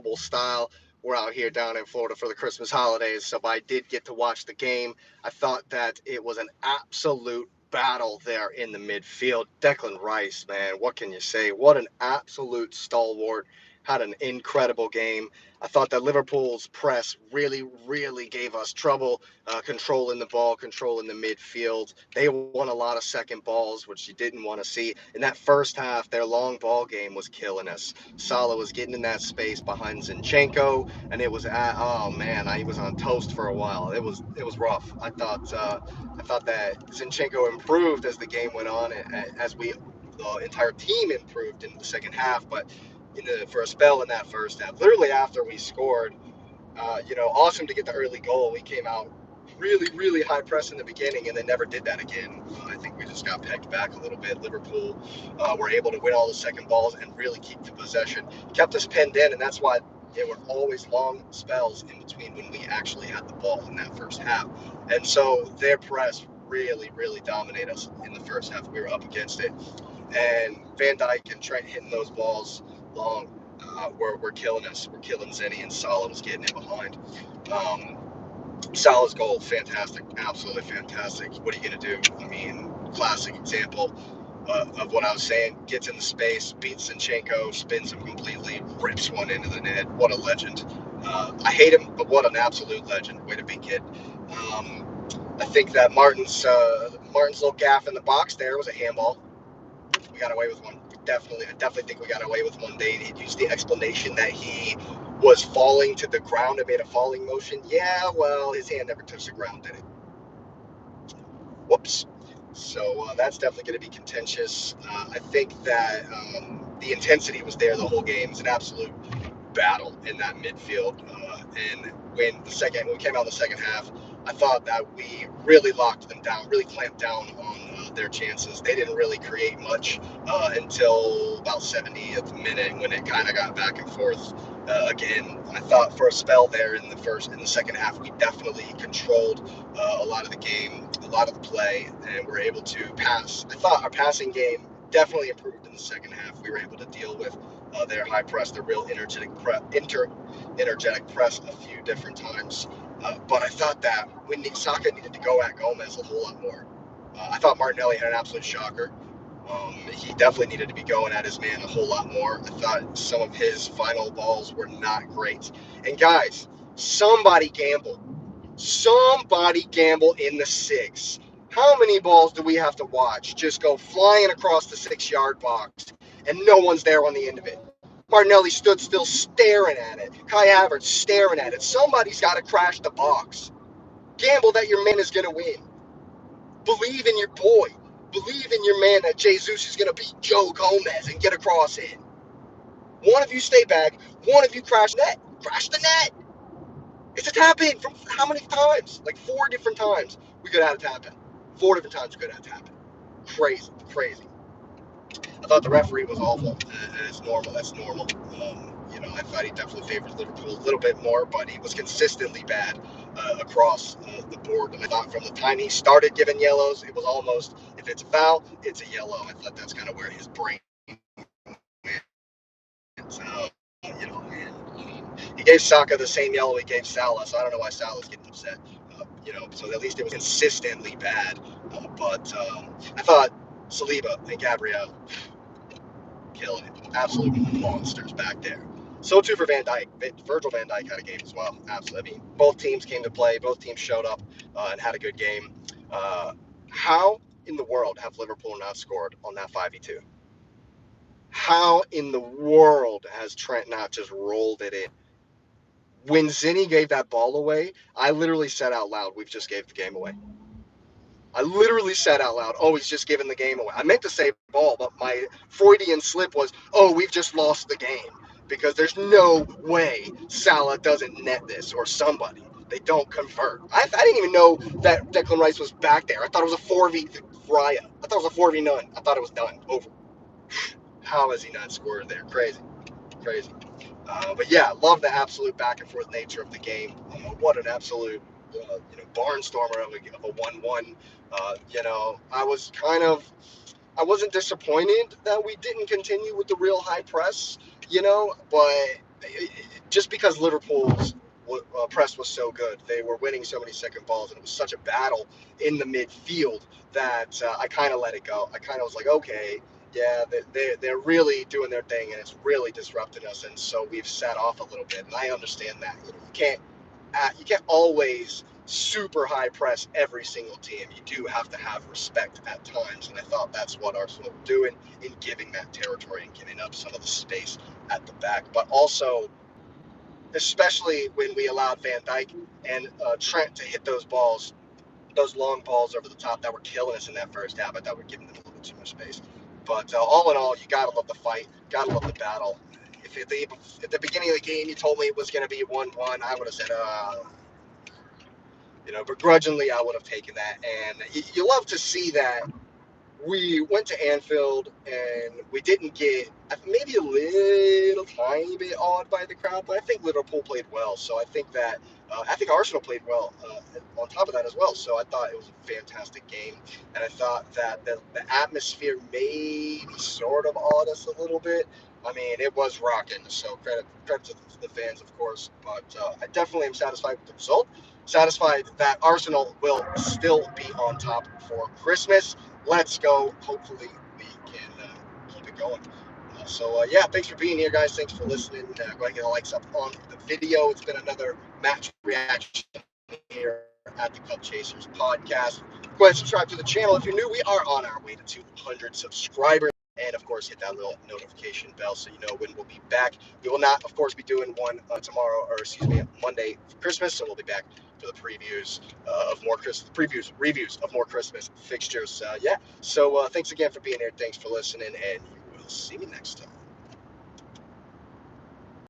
mobile style. We're out here down in Florida for the Christmas holidays, so I did get to watch the game. I thought that it was an absolute battle there in the midfield. Declan Rice, man, what can you say? What an absolute stalwart. Had an incredible game. I thought that Liverpool's press really, really gave us trouble controlling the ball, controlling the midfield. They won a lot of second balls, which you didn't want to see. In that first half, their long ball game was killing us. Salah was getting in that space behind Zinchenko, and it was oh man, I was on toast for a while. It was rough. I thought that Zinchenko improved as the game went on, as the entire team improved in the second half, but for a spell in that first half, literally after we scored, awesome to get the early goal. We came out really, really high press in the beginning and then never did that again. I think we just got pegged back a little bit. Liverpool were able to win all the second balls and really keep the possession. Kept us pinned in, and that's why there were always long spells in between when we actually had the ball in that first half. And so their press really, really dominated us in the first half. We were up against it. And Van Dijk and Trent hitting those balls long were killing us. We're killing Zenny, and Salah was getting in behind. Um, Salah's goal, fantastic, absolutely fantastic. What are you going to do? I mean, classic example of what I was saying. Gets in the space, beats Zinchenko, spins him completely, rips one into the net. What a legend. I hate him, but what an absolute legend. Way to be, kid. I think that Martin's little gaff in the box there was a handball. We got away with one. I definitely think we got away with one. They used the explanation that he was falling to the ground and made a falling motion. Yeah, well, his hand never touched the ground, did it? Whoops. So that's definitely going to be contentious. I think that the intensity was there the whole game. It was an absolute battle in that midfield. And when we came out in the second half, I thought that we really locked them down, really clamped down on their chances. They didn't really create much until about 70th minute when it kind of got back and forth. Again, I thought for a spell there in the second half, we definitely controlled a lot of the game, a lot of the play, and were able to pass. I thought our passing game definitely improved in the second half. We were able to deal with their high press, their real energetic press a few different times. But I thought that when Saka needed to go at Gomez a whole lot more. I thought Martinelli had an absolute shocker. He definitely needed to be going at his man a whole lot more. I thought some of his final balls were not great. And guys, somebody gamble. Somebody gamble in the six. How many balls do we have to watch just go flying across the 6-yard box and no one's there on the end of it? Martinelli stood still staring at it. Kai Havertz staring at it. Somebody's got to crash the box. Gamble that your man is going to win. Believe in your boy. Believe in your man that Jesus is going to beat Joe Gomez and get across in. One of you stay back. One of you crash net. Crash the net. It's a tap in from how many times? Like 4 different times we could have had a tap in. 4 different times we could have had a tap in. Crazy, crazy. I thought the referee was awful. It's normal. That's normal. I thought he definitely favored Liverpool a little bit more, but he was consistently bad across the board. And I thought from the time he started giving yellows, it was almost, if it's a foul, it's a yellow. I thought that's kind of where his brain went. He gave Saka the same yellow he gave Salah, so I don't know why Salah's getting upset. So at least it was consistently bad. But I thought Saliba and Gabriel killing it. Absolute monsters back there. So too for Van Dijk. Virgil van Dijk had a game as well. Absolutely. I mean, both teams came to play. Both teams showed up and had a good game. How in the world have Liverpool not scored on that 5v2? How in the world has Trent not just rolled it in? When Zinni gave that ball away, I literally said out loud, we've just gave the game away. I literally said out loud, oh, he's just giving the game away. I meant to say ball, but my Freudian slip was, oh, we've just lost the game. Because there's no way Salah doesn't net this or somebody. They don't convert. I didn't even know that Declan Rice was back there. I thought it was a 4v Raya. I thought it was a 4v none. I thought it was done. Over. How has he not scored there? Crazy. Crazy. But yeah, love the absolute back and forth nature of the game. What an absolute barnstormer of a 1-1. I wasn't disappointed that we didn't continue with the real high press, but just because Liverpool's press was so good, they were winning so many second balls, and it was such a battle in the midfield that I kind of let it go. I kind of was like, okay, yeah, they're really doing their thing, and it's really disrupted us, and so we've sat off a little bit. And I understand that. You can't always super high press every single team. You do have to have respect at times, and I thought that's what Arsenal were doing in giving that territory and giving up some of the space at the back. But also, especially when we allowed Van Dijk and Trent to hit those balls, those long balls over the top that were killing us in that first half. I thought we were giving them a little bit too much space. But all in all, you gotta love the fight, gotta love the battle. If at the beginning of the game you told me it was going to be 1-1, I would have said, begrudgingly, I would have taken that. And you love to see that we went to Anfield and we didn't get maybe a little tiny bit awed by the crowd, but I think Liverpool played well. So I think Arsenal played well on top of that as well. So I thought it was a fantastic game, and I thought that the atmosphere maybe sort of awed us a little bit. I mean, it was rocking. So credit to the fans, of course, but I definitely am satisfied with the result. Satisfied that Arsenal will still be on top for Christmas. Let's go. Hopefully, we can keep it going. Yeah, thanks for being here, guys. Thanks for listening. Go ahead and get a likes up on the video. It's been another match reaction here at the Cup Chasers podcast. Go ahead and subscribe to the channel. If you're new, we are on our way to 200 subscribers. And, of course, hit that little notification bell so you know when we'll be back. We will not, of course, be doing one Monday for Christmas. So we'll be back for the previews of more reviews of more Christmas fixtures. So thanks again for being here. Thanks for listening, and you will see me next time.